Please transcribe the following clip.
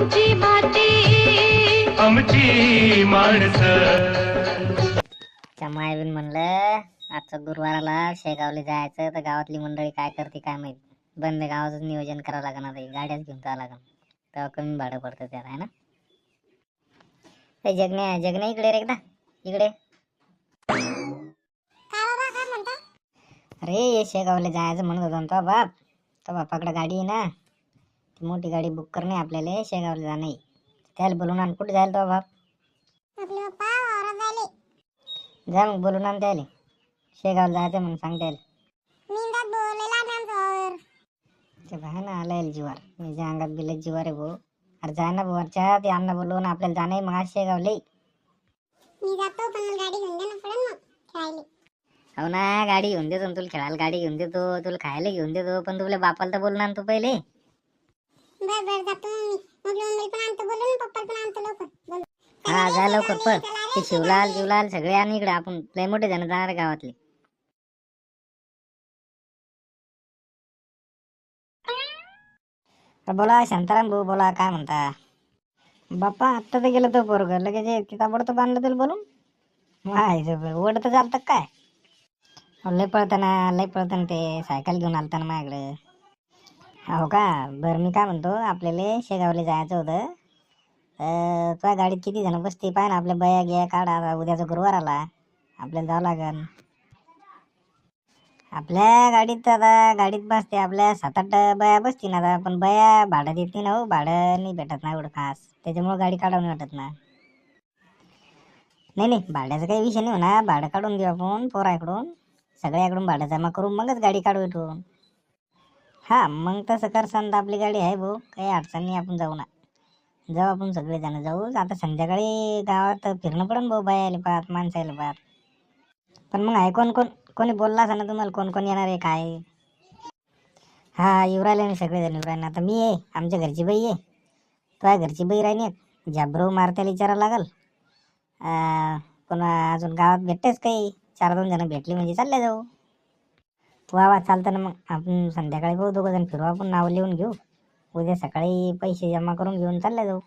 आमची माती आमची माणसं. मायबीन म्हणलं आजचं गुरुवाराला शेगावला जायचं तर गावातली मंडळी काय करते काय माहित. बंद गावाचं नियोजन करावं लागणार आहे, गाड्याच घेऊन जावं लागणार तेव्हा कमी भाडं पडतं त्याला, आहे ना. जगण्या जगण्या इकडे रे, एकदा इकडे. अरे शेगावला जायचं म्हणत होता तो बाप. तो बापाकडे गाडी आहे ना, ती मोठी गाडी बुक करणे आपल्याला शेगावला जाणं आहे. त्याला बोलून आण. कुठे जायला तो बाप? जा मग बोलून आण त्याला. शेगावला जायचं म्हणून सांग त्याला. ते ना आलाय जीवार, माझ्या अंगात बिले जीवार आहे भाऊ. अरे जा ना भाऊच्या, ते अण्णा बोलून आपल्याला जाणं आहे मग आज शेगावले. हो ना, गाडी घेऊन देतो तुला, खेळायला गाडी घेऊन देतो, तुला खायला घेऊन देतो, पण तुला बापाला तर बोलून आणतो पहिले. हा जा लवकर पळ. ते शिवलाल सगळे आणि इकडे आपण लय मोठे जण जाणार गावातले. बोला शांताराम भाऊ, बोला काय म्हणता. बाप्पा आत्ता तर गेलं तो पोरग, लगेच किताबडतो बांधलं तुला बोलून. ओढत चालतं काय? लय पळताना ते सायकल घेऊन आलता ना माझ्याकडे. हो का, बरं मी काय म्हणतो, आपल्याला शेगावला जायचं होतं. तुझ्या गाडीत किती जण बसते पाय ना, आपल्या बया घ्या काढा. उद्याचा गुरुवार आला, आपल्याला जावं लागेल. आपल्या गाडीत आता गाडीत बसते आपल्या 7-8 बया बसती ना आता, पण बया भाडं देत नाही ना हो, भाडं नाही भेटत ना एवढं खास, त्याच्यामुळे गाडी काढून वाटत ना. नाही भाड्याचा काही विषय नाही म्हणा, भाडं काढून देऊ आपण पोराकडून, सगळ्याकडून भाडं जमा करून मगच गाडी काढू इथून. हा मग तसं करसान तर आपली गाडी आहे भाऊ, काही अडचण नाही, आपण जाऊ ना. जाऊ आपण सगळे जण जाऊ. आता संध्याकाळी गावात फिरणं पडून भाऊ, बाया आले पाहत, माणसं आले पाहत. पण मग आहे कोणी बोलला असं ना तुम्हाला, कोण येणार आहे काय? हा येऊ राहिले ना सगळेजण येऊ राहिले. आता मी आहे, आमच्या घरची बाई आहे, तुझ्या घरची बाई राहिली, झाब्रव मारत्याला विचारायला लागल. पुन्हा अजून गावात भेटतेच काही 4-2 जण भेटली म्हणजे चालले जाऊ. वा चालतं ना. मग आपण संध्याकाळी भाऊ 2 जण फिरू, आपण नाव लिहून घेऊ, उद्या सकाळी पैसे जमा करून घेऊन चालले जाऊ.